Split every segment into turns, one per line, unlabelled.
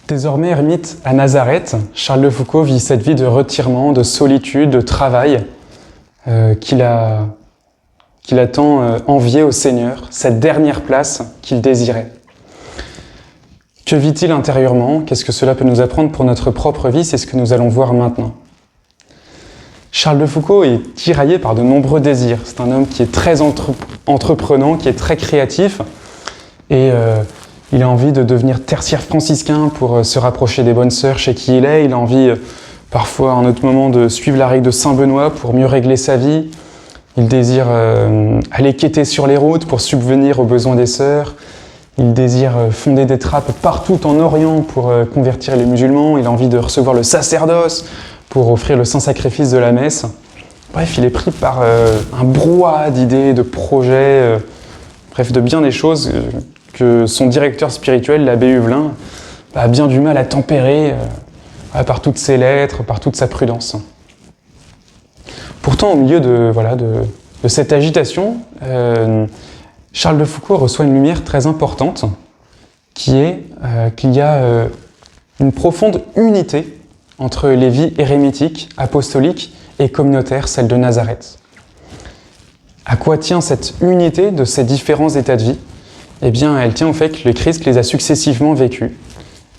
Désormais ermite à Nazareth, Charles de Foucauld vit cette vie de retirement, de solitude, de travail qu'il a tant envié au Seigneur, cette dernière place qu'il désirait. Que vit-il intérieurement? Qu'est-ce que cela peut nous apprendre pour notre propre vie? C'est ce que nous allons voir maintenant. Charles de Foucauld est tiraillé par de nombreux désirs. C'est un homme qui est très entreprenant, qui est très créatif, et il a envie de devenir tertiaire franciscain pour se rapprocher des bonnes sœurs chez qui il est. Il a envie, parfois, en autre moment, de suivre la règle de Saint-Benoît pour mieux régler sa vie. Il désire aller quêter sur les routes pour subvenir aux besoins des sœurs. Il désire fonder des trappes partout en Orient pour convertir les musulmans. Il a envie de recevoir le sacerdoce pour offrir le saint sacrifice de la messe. Bref, il est pris par un brouhaha d'idées, de projets, bref, de bien des choses que son directeur spirituel, l'abbé Huvelin, a bien du mal à tempérer par toutes ses lettres, par toute sa prudence. Pourtant, au milieu de cette agitation, Charles de Foucauld reçoit une lumière très importante, qui est qu'il y a une profonde unité entre les vies érémitiques, apostoliques et communautaires, celle de Nazareth. À quoi tient cette unité de ces différents états de vie? Eh bien, elle tient au fait que le Christ les a successivement vécus,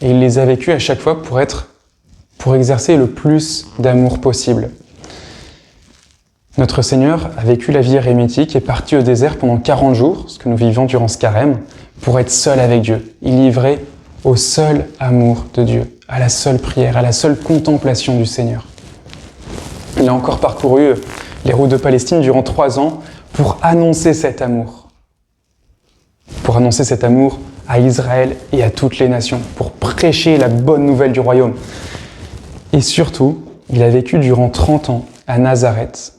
et il les a vécus à chaque fois pour exercer le plus d'amour possible. Notre Seigneur a vécu la vie érémitique et est parti au désert pendant 40 jours, ce que nous vivons durant ce carême, pour être seul avec Dieu. Il livrait au seul amour de Dieu, à la seule prière, à la seule contemplation du Seigneur. Il a encore parcouru les routes de Palestine durant 3 ans pour annoncer cet amour. Pour annoncer cet amour à Israël et à toutes les nations, pour prêcher la bonne nouvelle du royaume. Et surtout, il a vécu durant 30 ans à Nazareth,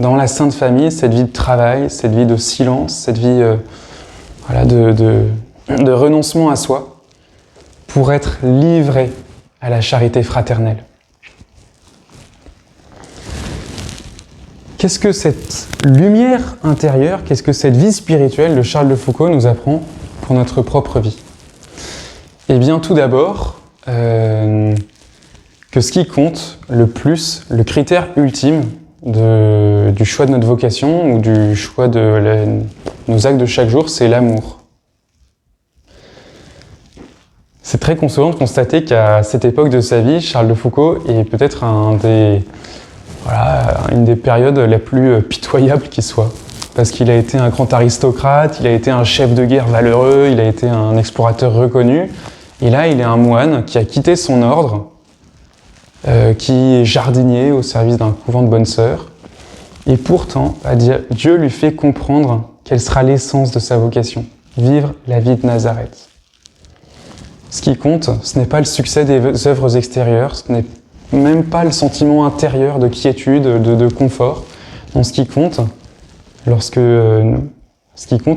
dans la Sainte Famille, cette vie de travail, cette vie de silence, cette vie de renoncement à soi, pour être livré à la charité fraternelle. Qu'est-ce que cette lumière intérieure, qu'est-ce que cette vie spirituelle de Charles de Foucauld nous apprend pour notre propre vie? Eh bien, tout d'abord, que ce qui compte le plus, le critère ultime du choix de notre vocation ou du choix de nos actes de chaque jour, c'est l'amour. C'est très consolant de constater qu'à cette époque de sa vie, Charles de Foucauld est peut-être une des périodes les plus pitoyables qui soit. Parce qu'il a été un grand aristocrate, il a été un chef de guerre valeureux, il a été un explorateur reconnu. Et là, il est un moine qui a quitté son ordre, qui est jardinier au service d'un couvent de bonnes sœurs. Et pourtant, Dieu lui fait comprendre quelle sera l'essence de sa vocation, vivre la vie de Nazareth. Ce qui compte, ce n'est pas le succès des œuvres extérieures, ce n'est même pas le sentiment intérieur de quiétude, de confort. Non, ce qui compte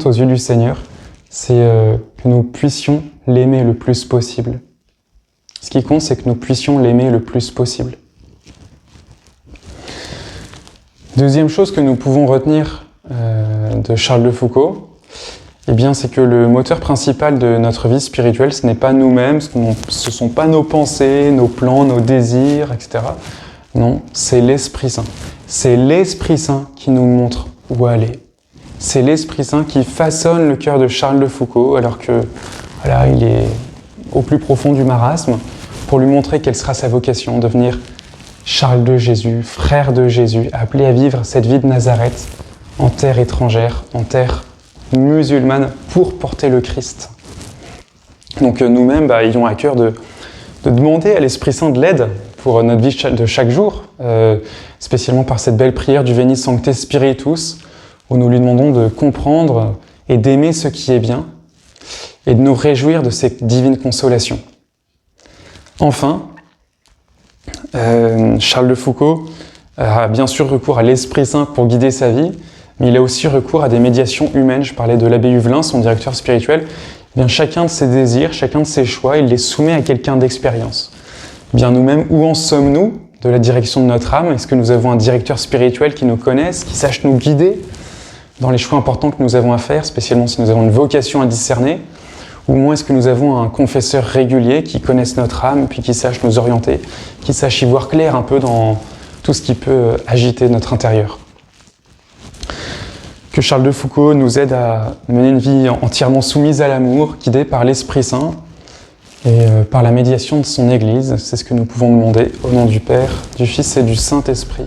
aux yeux du Seigneur, c'est que nous puissions l'aimer le plus possible. Ce qui compte, c'est que nous puissions l'aimer le plus possible. Deuxième chose que nous pouvons retenir de Charles de Foucauld, eh bien, c'est que le moteur principal de notre vie spirituelle, ce n'est pas nous-mêmes, ce ne sont pas nos pensées, nos plans, nos désirs, etc. Non, c'est l'Esprit Saint. C'est l'Esprit Saint qui nous montre où aller. C'est l'Esprit Saint qui façonne le cœur de Charles de Foucauld, alors que, il est au plus profond du marasme, pour lui montrer quelle sera sa vocation, devenir Charles de Jésus, frère de Jésus, appelé à vivre cette vie de Nazareth en terre étrangère, en terre musulmane, pour porter le Christ. Donc nous-mêmes, ayons à cœur de demander à l'Esprit Saint de l'aide pour notre vie de chaque jour, spécialement par cette belle prière du Veni Sancte Spiritus, où nous lui demandons de comprendre et d'aimer ce qui est bien, et de nous réjouir de ces divines consolations. Enfin, Charles de Foucauld a bien sûr recours à l'Esprit Saint pour guider sa vie, mais il a aussi recours à des médiations humaines. Je parlais de l'abbé Huvelin, son directeur spirituel. Eh bien, chacun de ses désirs, chacun de ses choix, il les soumet à quelqu'un d'expérience. Eh bien, nous-mêmes, où en sommes-nous de la direction de notre âme? Est-ce que nous avons un directeur spirituel qui nous connaisse, qui sache nous guider dans les choix importants que nous avons à faire, spécialement si nous avons une vocation à discerner? Ou au moins est-ce que nous avons un confesseur régulier qui connaisse notre âme, puis qui sache nous orienter, qui sache y voir clair un peu dans tout ce qui peut agiter notre intérieur. Que Charles de Foucauld nous aide à mener une vie entièrement soumise à l'amour, guidée par l'Esprit Saint et par la médiation de son Église. C'est ce que nous pouvons demander au nom du Père, du Fils et du Saint-Esprit.